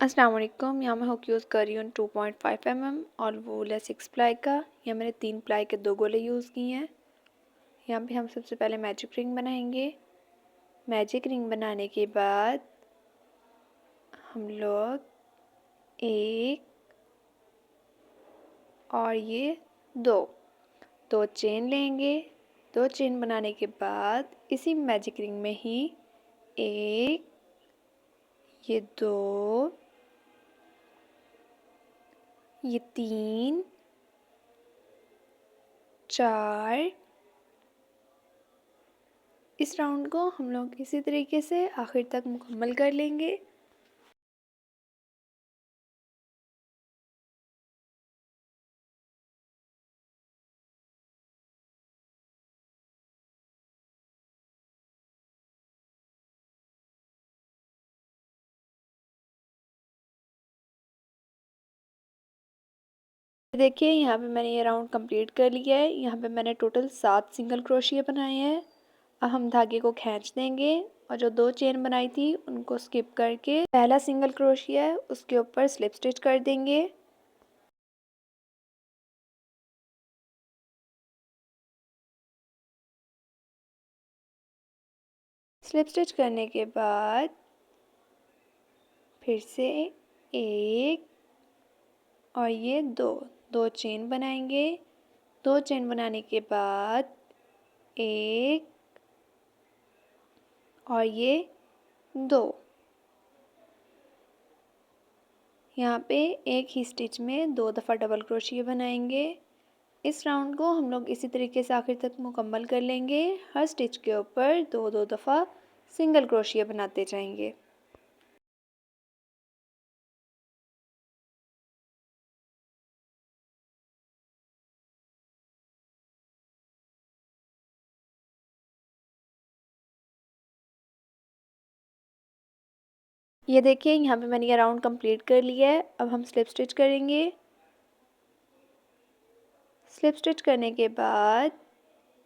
अस्सलाम वालेकुम। यहाँ मैं हुक यूज़ कर रही हूँ 2.5 mm और वो है 6 प्लाई का। यहाँ मैंने 3 प्लाई के 2 गोले यूज़ किए हैं। यहाँ पे हम सबसे पहले मैजिक रिंग बनाएंगे। मैजिक रिंग बनाने के बाद हम लोग एक और ये दो चेन लेंगे। 2 चेन बनाने के बाद इसी मैजिक रिंग में ही एक, ये 2, ये 3, 4, इस राउंड को हम लोग इसी तरीके से आखिर तक मुकम्मल कर लेंगे। देखिए यहाँ पे मैंने ये राउंड कंप्लीट कर लिया है। यहाँ पे मैंने टोटल 7 सिंगल क्रोशिया बनाए हैं। अब हम धागे को खींच देंगे और जो 2 चेन बनाई थी उनको स्किप करके पहला सिंगल क्रोशिया है उसके ऊपर स्लिप स्टिच कर देंगे। स्लिप स्टिच करने के बाद फिर से एक और ये दो चेन बनाएंगे। 2 चेन बनाने के बाद एक और ये 2, यहाँ पे एक ही स्टिच में 2 दफ़ा डबल क्रोशिया बनाएंगे। इस राउंड को हम लोग इसी तरीके से आखिर तक मुकम्मल कर लेंगे। हर स्टिच के ऊपर 2 दफ़ा सिंगल क्रोशिया बनाते जाएंगे। ये देखिए यहाँ पे मैंने ये राउंड कंप्लीट कर लिया है। अब हम स्लिप स्टिच करेंगे। स्लिप स्टिच करने के बाद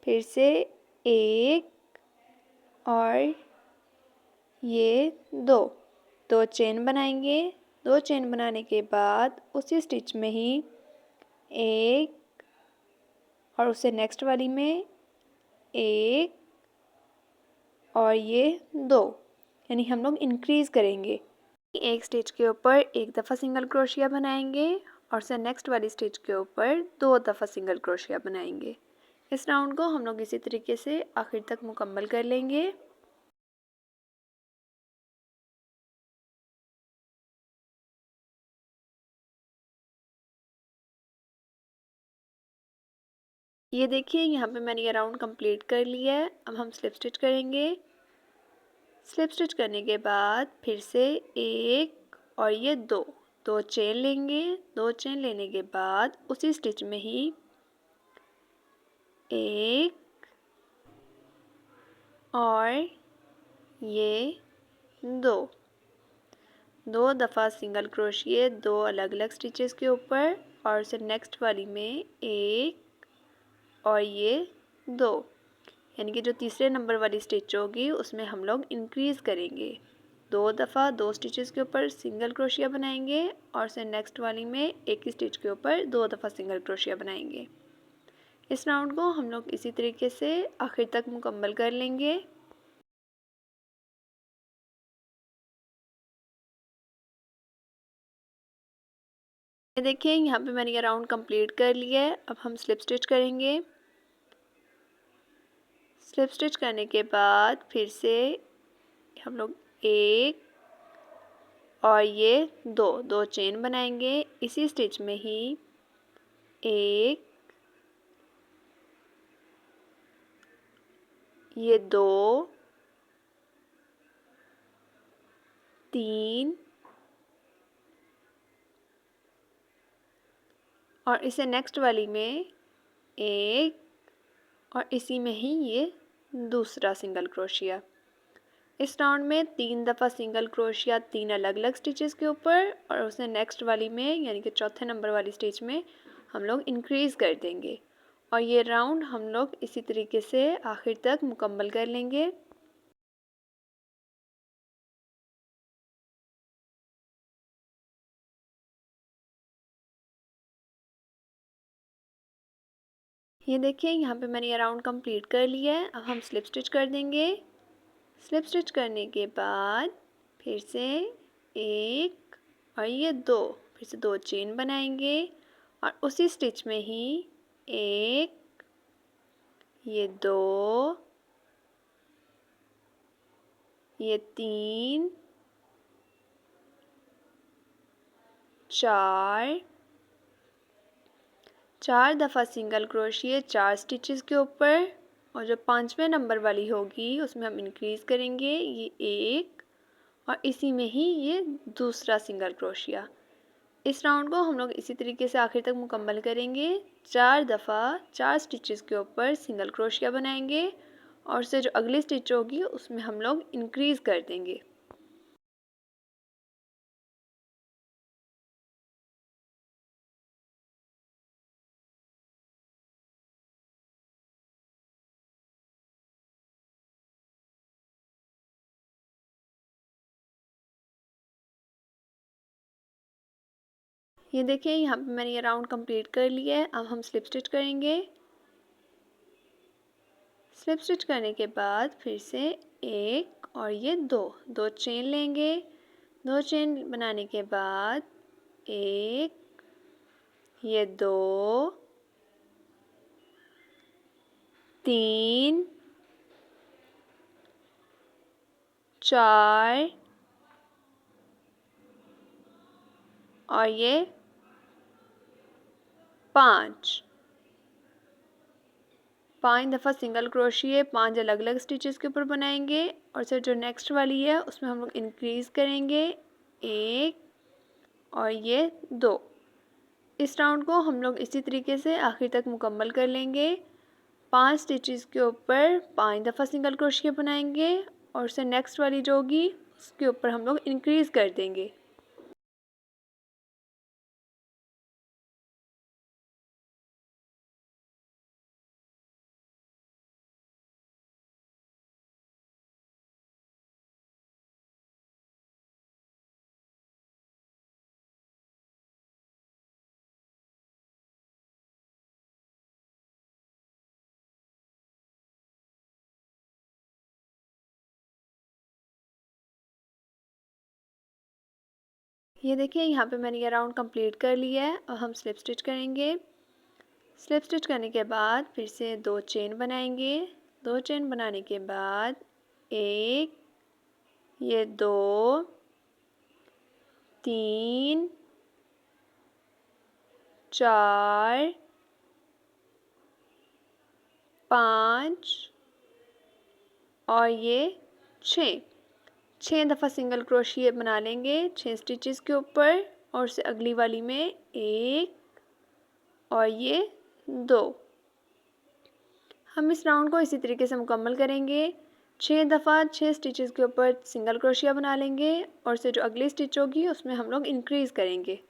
फिर से एक और ये दो चेन बनाएंगे। 2 चेन बनाने के बाद उसी स्टिच में ही एक और उससे नेक्स्ट वाली में एक और ये 2, यानी हम लोग इंक्रीज़ करेंगे। एक स्टिच के ऊपर एक दफ़ा सिंगल क्रोशिया बनाएंगे और से नेक्स्ट वाली स्टिच के ऊपर 2 दफ़ा सिंगल क्रोशिया बनाएंगे। इस राउंड को हम लोग इसी तरीके से आखिर तक मुकम्मल कर लेंगे। ये देखिए यहाँ पे मैंने ये राउंड कंप्लीट कर लिया है। अब हम स्लिप स्टिच करेंगे। स्लिप स्टिच करने के बाद फिर से एक और ये दो चेन लेंगे। 2 चेन लेने के बाद उसी स्टिच में ही एक और ये दो दफ़ा सिंगल क्रोशिए 2 अलग अलग स्टिचेस के ऊपर और उसे नेक्स्ट वाली में एक और ये 2, यानी कि जो तीसरे नंबर वाली स्टिच होगी उसमें हम लोग इंक्रीज़ करेंगे। 2 दफ़ा 2 स्टिचेस के ऊपर सिंगल क्रोशिया बनाएंगे और से नेक्स्ट वाली में एक ही स्टिच के ऊपर 2 दफ़ा सिंगल क्रोशिया बनाएंगे। इस राउंड को हम लोग इसी तरीके से आखिर तक मुकम्मल कर लेंगे। ये देखिए यहाँ पे मैंने ये राउंड कंप्लीट कर लिया है। अब हम स्लिप स्टिच करेंगे। स्लिप स्टिच करने के बाद फिर से हम लोग एक और ये दो चेन बनाएंगे। इसी स्टिच में ही एक, ये 2, 3 और इसे नेक्स्ट वाली में एक और इसी में ही ये दूसरा सिंगल क्रोशिया। इस राउंड में 3 दफ़ा सिंगल क्रोशिया 3 अलग अलग स्टिचेस के ऊपर और उसे नेक्स्ट वाली में यानी कि चौथे नंबर वाली स्टिच में हम लोग इंक्रीज़ कर देंगे और ये राउंड हम लोग इसी तरीके से आखिर तक मुकम्मल कर लेंगे। ये देखिए यहाँ पे मैंने ये राउंड कंप्लीट कर लिया है। अब हम स्लिप स्टिच कर देंगे। स्लिप स्टिच करने के बाद फिर से एक और ये दो, फिर से दो चेन बनाएंगे और उसी स्टिच में ही एक, ये दो, ये तीन, चार दफ़ा सिंगल क्रोशिया 4 स्टिचेस के ऊपर, और जो 5वें नंबर वाली होगी उसमें हम इंक्रीज़ करेंगे ये एक, और इसी में ही ये दूसरा सिंगल क्रोशिया। इस राउंड को हम लोग इसी तरीके से आखिर तक मुकम्मल करेंगे। 4 दफ़ा 4 स्टिचेस के ऊपर सिंगल क्रोशिया बनाएंगे और उससे जो अगली स्टिच होगी उसमें हम लोग इंक्रीज़ कर देंगे। ये देखिए यहाँ पे मैंने ये राउंड कंप्लीट कर लिया है। अब हम स्लिप स्टिच करेंगे। स्लिप स्टिच करने के बाद फिर से एक और ये दो चेन लेंगे। दो चेन बनाने के बाद एक, ये दो, तीन, चार और ये पाँच दफ़ा सिंगल क्रोशिया 5 अलग अलग स्टिचेस के ऊपर बनाएंगे और फिर जो नेक्स्ट वाली है उसमें हम लोग इंक्रीज़ करेंगे एक और ये दो। इस राउंड को हम लोग इसी तरीके से आखिर तक मुकम्मल कर लेंगे। 5 स्टिचेस के ऊपर 5 दफ़ा सिंगल क्रोशिया बनाएंगे और उससे नेक्स्ट वाली जो होगी उसके ऊपर हम लोग इंक्रीज़ कर देंगे। ये देखिए यहाँ पे मैंने ये राउंड कंप्लीट कर लिया है। अब हम स्लिप स्टिच करेंगे। स्लिप स्टिच करने के बाद फिर से दो चेन बनाएंगे। दो चेन बनाने के बाद एक, ये दो, तीन, चार, पाँच और ये छः दफ़ा सिंगल क्रोशिया बना लेंगे 6 स्टिचेस के ऊपर और उससे अगली वाली में एक और ये दो। हम इस राउंड को इसी तरीके से मुकम्मल करेंगे। 6 दफ़ा 6 स्टिचेस के ऊपर सिंगल क्रोशिया बना लेंगे और उससे जो अगली स्टिच होगी उसमें हम लोग इंक्रीज़ करेंगे।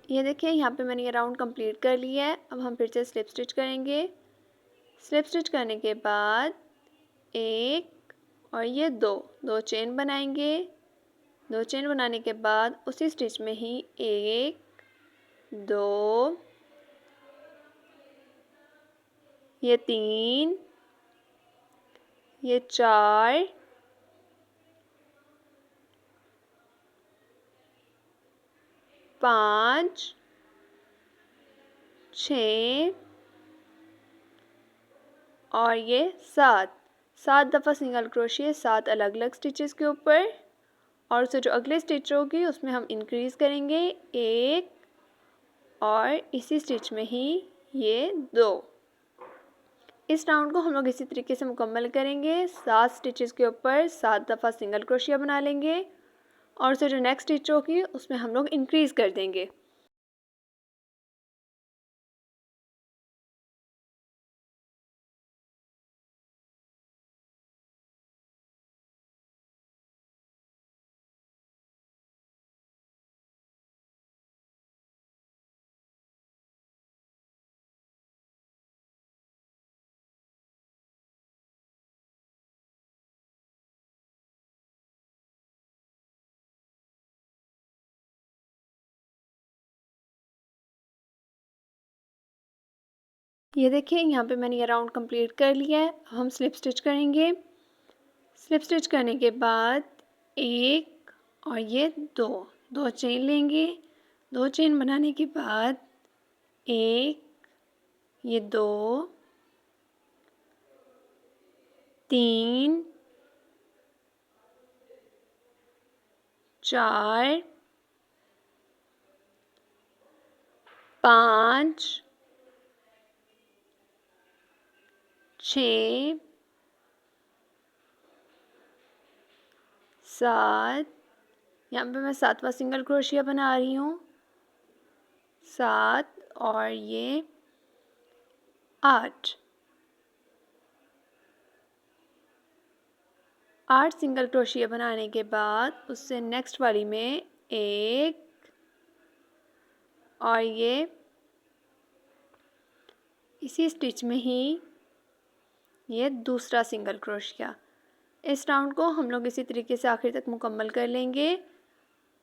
ये देखिए यहाँ पे मैंने ये राउंड कंप्लीट कर लिया है। अब हम फिर से स्लिप स्टिच करेंगे। स्लिप स्टिच करने के बाद एक और ये दो चेन बनाएंगे। दो चेन बनाने के बाद उसी स्टिच में ही एक, दो, ये तीन, ये चार, पाँच, छः और ये सात दफ़ा सिंगल क्रोशिया 7 अलग अलग स्टिचेस के ऊपर और उससे जो अगले स्टिच होगी उसमें हम इंक्रीज़ करेंगे एक और इसी स्टिच में ही ये दो। इस राउंड को हम लोग इसी तरीके से मुकम्मल करेंगे। 7 स्टिचेस के ऊपर 7 दफ़ा सिंगल क्रोशिया बना लेंगे और उससे जो नेक्स्ट स्टिच होगी उसमें हम लोग इंक्रीज़ कर देंगे। ये देखिए यहाँ पे मैंने ये राउंड कंप्लीट कर लिया है। अब हम स्लिप स्टिच करेंगे। स्लिप स्टिच करने के बाद एक और ये दो चेन लेंगे। दो चेन बनाने के बाद एक, ये दो, तीन, चार, पाँच, 6, 7, यहाँ पे मैं 7वां सिंगल क्रोशिया बना रही हूँ, 7 और ये 8, 8 सिंगल क्रोशिया बनाने के बाद उससे नेक्स्ट वाली में एक और ये इसी स्टिच में ही ये दूसरा सिंगल क्रोशिया। इस राउंड को हम लोग इसी तरीके से आखिर तक मुकम्मल कर लेंगे।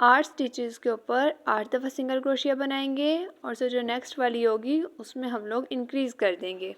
8 स्टिचेस के ऊपर 8 दफ़ा सिंगल क्रोशिया बनाएंगे और से जो नेक्स्ट वाली होगी उसमें हम लोग इंक्रीज़ कर देंगे।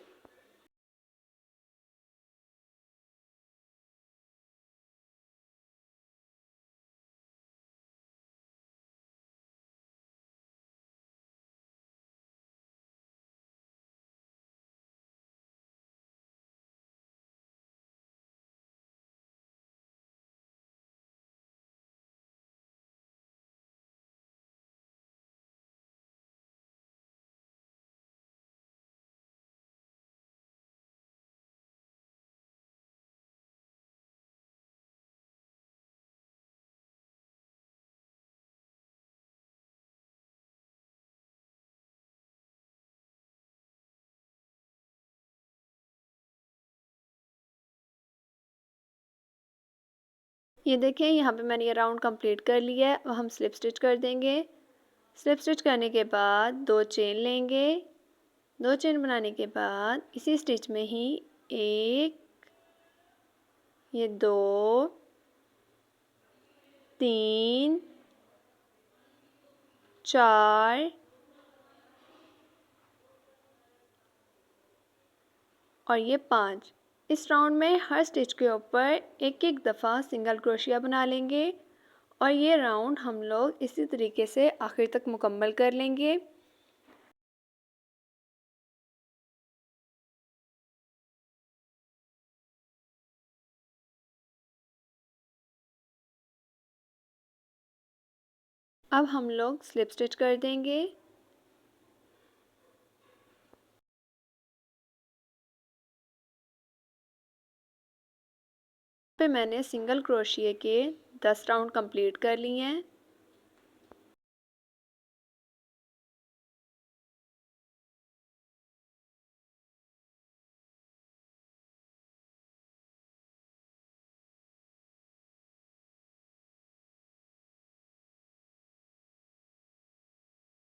ये देखिए यहाँ पे मैंने ये राउंड कंप्लीट कर लिया है। अब हम स्लिप स्टिच कर देंगे। स्लिप स्टिच करने के बाद दो चेन लेंगे। दो चेन बनाने के बाद इसी स्टिच में ही एक, ये दो, तीन, चार और ये 5। इस राउंड में हर स्टिच के ऊपर एक एक दफ़ा सिंगल क्रोशिया बना लेंगे और ये राउंड हम लोग इसी तरीके से आखिर तक मुकम्मल कर लेंगे। अब हम लोग स्लिप स्टिच कर देंगे। पे मैंने सिंगल क्रोशिया के 10 राउंड कंप्लीट कर लिए हैं।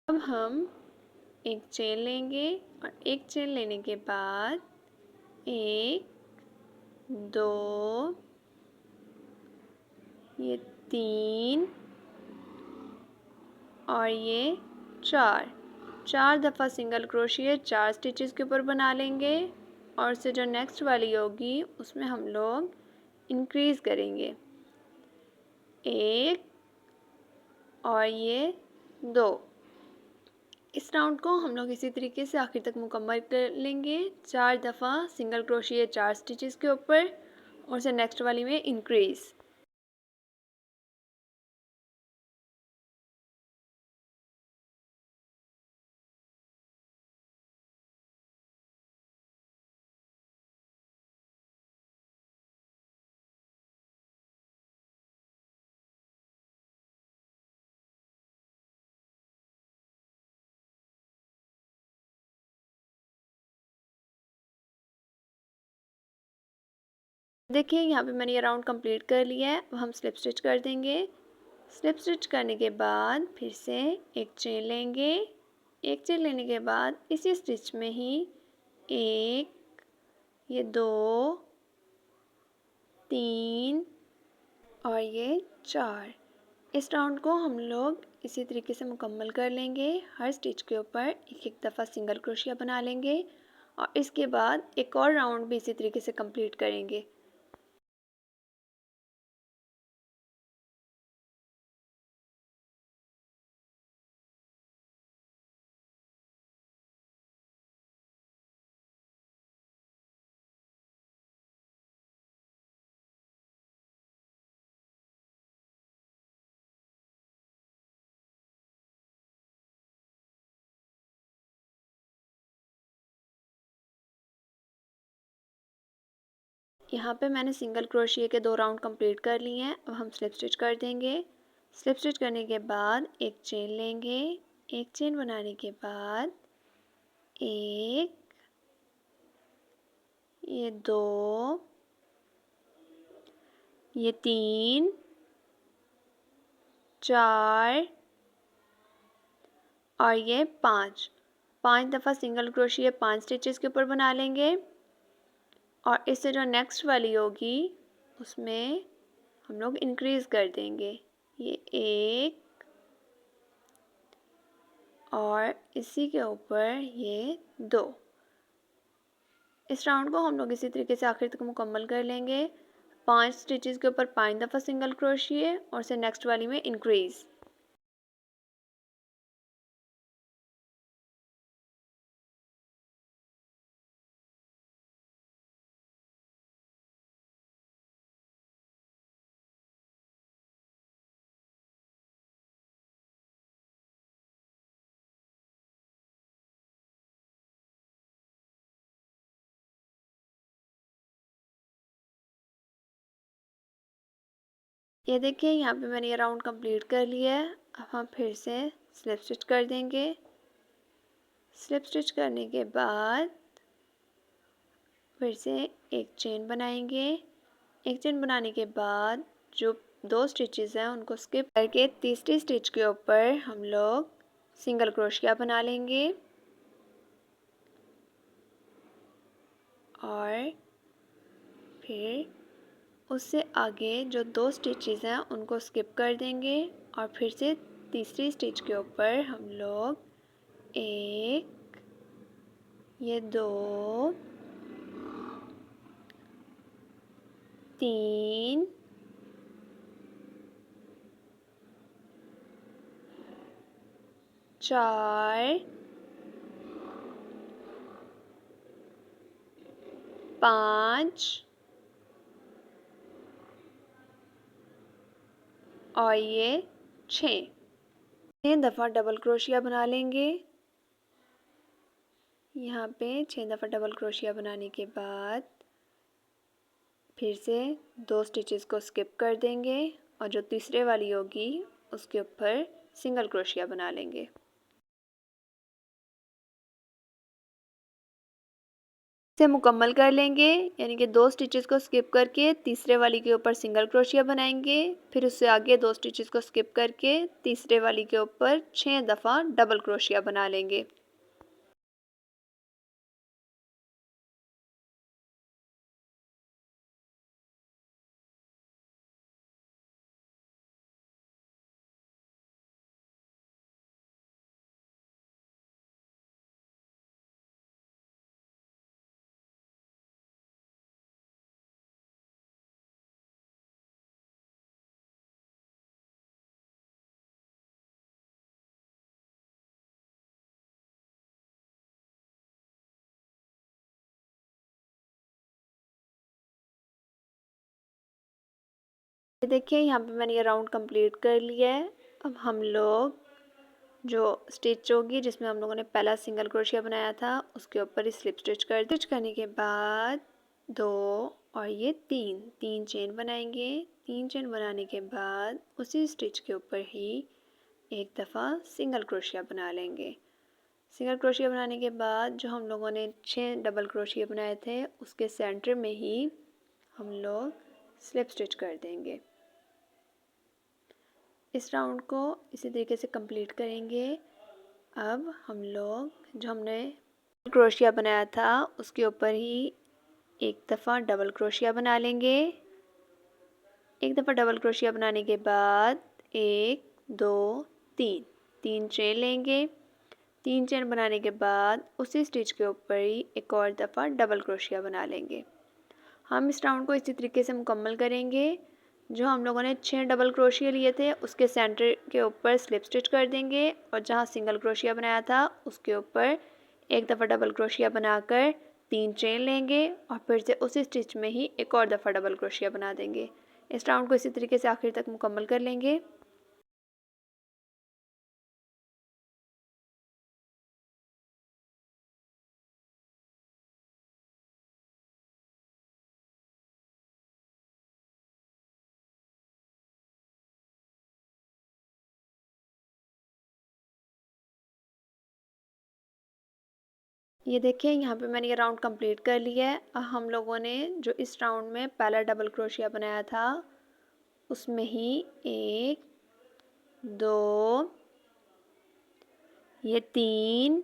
अब हम एक चेन लेंगे और एक चेन लेने के बाद एक, दो, ये तीन और ये चार दफ़ा सिंगल क्रोशिया 4 स्टिचेस के ऊपर बना लेंगे और उससे जो नेक्स्ट वाली होगी उसमें हम लोग इंक्रीज़ करेंगे। एक और ये दो। इस राउंड को हम लोग इसी तरीके से आखिर तक मुकम्मल कर लेंगे। 4 दफ़ा सिंगल क्रोशिया 4 स्टिचेस के ऊपर और से नेक्स्ट वाली में इंक्रीज़। देखिए यहाँ पे मैंने ये राउंड कंप्लीट कर लिया है। अब हम स्लिप स्टिच कर देंगे। स्लिप स्टिच करने के बाद फिर से एक चेन लेंगे। एक चेन लेने के बाद इसी स्टिच में ही एक, ये दो, तीन और ये 4। इस राउंड को हम लोग इसी तरीके से मुकम्मल कर लेंगे। हर स्टिच के ऊपर एक एक दफ़ा सिंगल क्रोशिया बना लेंगे और इसके बाद एक और राउंड भी इसी तरीके से कंप्लीट करेंगे। यहाँ पे मैंने सिंगल क्रोशिया के 2 राउंड कंप्लीट कर लिए हैं। अब हम स्लिप स्टिच कर देंगे। स्लिप स्टिच करने के बाद एक चेन लेंगे। एक चेन बनाने के बाद एक, ये 2, ये 3, 4 और ये 5 दफ़ा सिंगल क्रोशिया 5 स्टिचेस के ऊपर बना लेंगे। और इससे जो नेक्स्ट वाली होगी उसमें हम लोग इंक्रीज़ कर देंगे। ये 1 और इसी के ऊपर ये 2। इस राउंड को हम लोग इसी तरीके से आखिर तक मुकम्मल कर लेंगे। 5 स्टिचेस के ऊपर 5 दफ़ा सिंगल क्रोशिया और से नेक्स्ट वाली में इंक्रीज़। ये देखिए यहाँ पे मैंने ये राउंड कंप्लीट कर लिया है। अब हम फिर से स्लिप स्टिच कर देंगे। स्लिप स्टिच करने के बाद फिर से एक चेन बनाएंगे। एक चेन बनाने के बाद जो 2 स्टिचेस हैं उनको स्किप करके तीसरी स्टिच के ऊपर हम लोग सिंगल क्रोशिया बना लेंगे और फिर उससे आगे जो 2 स्टिचेस हैं उनको स्किप कर देंगे और फिर से तीसरी स्टिच के ऊपर हम लोग एक, ये 2, 3, 4, 5 और ये 6 दफ़ा डबल क्रोशिया बना लेंगे। यहाँ पे 6 दफ़ा डबल क्रोशिया बनाने के बाद फिर से 2 स्टिचेस को स्किप कर देंगे और जो तीसरे वाली होगी उसके ऊपर सिंगल क्रोशिया बना लेंगे। इसे मुकम्मल कर लेंगे, यानी कि 2 स्टिचेस को स्किप करके तीसरे वाली के ऊपर सिंगल क्रोशिया बनाएंगे। फिर उससे आगे 2 स्टिचेस को स्किप करके तीसरे वाली के ऊपर 6 दफ़ा डबल क्रोशिया बना लेंगे। ये देखिए यहाँ पे मैंने ये राउंड कंप्लीट कर लिया है। अब हम लोग जो स्टिच होगी जिसमें हम लोगों ने पहला सिंगल क्रोशिया बनाया था उसके ऊपर ही स्लिप स्टिच करने के बाद 2 और ये 3 चेन बनाएंगे। 3 चेन बनाने के बाद उसी स्टिच के ऊपर ही एक दफ़ा सिंगल क्रोशिया बना लेंगे। सिंगल क्रोशिया बनाने के बाद जो हम लोगों ने 6 डबल क्रोशिया बनाए थे उसके सेंटर में ही हम लोग स्लिप स्टिच कर देंगे। इस राउंड को इसी तरीके से कंप्लीट करेंगे। अब हम लोग जो हमने क्रोशिया बनाया था उसके ऊपर ही एक दफ़ा डबल क्रोशिया बना लेंगे। एक दफ़ा डबल क्रोशिया बनाने के बाद 1, 2, 3 चेन लेंगे। 3 चेन बनाने के बाद उसी स्टिच के ऊपर ही एक और दफ़ा डबल क्रोशिया बना लेंगे। हम इस राउंड को इसी तरीके से मुकम्मल करेंगे। जो हम लोगों ने 6 डबल क्रोशिया लिए थे उसके सेंटर के ऊपर स्लिप स्टिच कर देंगे और जहाँ सिंगल क्रोशिया बनाया था उसके ऊपर एक दफ़ा डबल क्रोशिया बनाकर 3 चेन लेंगे और फिर से उसी स्टिच में ही एक और दफ़ा डबल क्रोशिया बना देंगे। इस राउंड को इसी तरीके से आखिर तक मुकम्मल कर लेंगे। ये देखिए यहाँ पे मैंने ये राउंड कंप्लीट कर लिया है। अब हम लोगों ने जो इस राउंड में पहला डबल क्रोशिया बनाया था उसमें ही 1 2 ये 3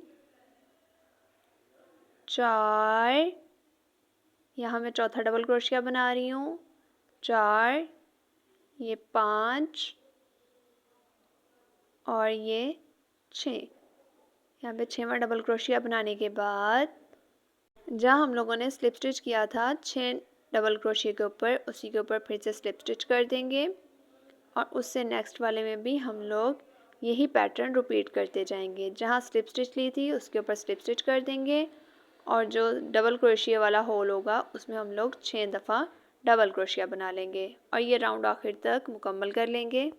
4 यहाँ मैं चौथा डबल क्रोशिया बना रही हूँ 4 ये 5 और ये 6। यहाँ पे 6वां डबल क्रोशिया बनाने के बाद जहाँ हम लोगों ने स्लिप स्टिच किया था 6 डबल क्रोशिया के ऊपर उसी के ऊपर फिर से स्लिप स्टिच कर देंगे और उससे नेक्स्ट वाले में भी हम लोग यही पैटर्न रिपीट करते जाएंगे। जहाँ स्लिप स्टिच ली थी उसके ऊपर स्लिप स्टिच कर देंगे और जो डबल क्रोशिया वाला होल होगा उसमें हम लोग 6 दफ़ा डबल क्रोशिया बना लेंगे और ये राउंड आखिर तक मुकम्मल कर लेंगे।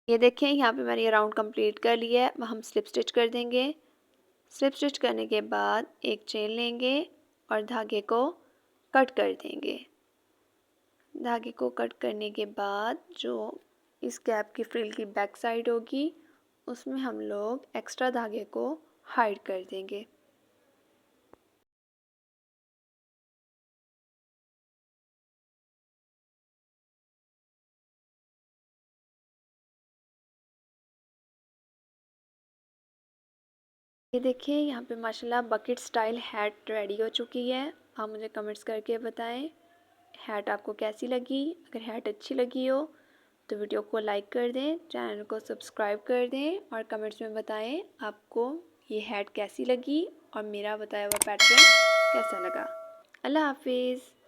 ये देखें यहाँ पे मैंने ये राउंड कंप्लीट कर लिया है। अब हम स्लिप स्टिच कर देंगे। स्लिप स्टिच करने के बाद एक चेन लेंगे और धागे को कट कर देंगे। धागे को कट करने के बाद जो इस कैप की फ्रिल की बैक साइड होगी उसमें हम लोग एक्स्ट्रा धागे को हाइड कर देंगे। ये देखिए यहाँ पे माशाल्लाह बकेट स्टाइल हैट रेडी हो चुकी है। आप मुझे कमेंट्स करके बताएं हैट आपको कैसी लगी। अगर हैट अच्छी लगी हो तो वीडियो को लाइक कर दें, चैनल को सब्सक्राइब कर दें और कमेंट्स में बताएं आपको ये हैट कैसी लगी और मेरा बताया हुआ पैटर्न कैसा लगा। अल्लाह हाफिज़।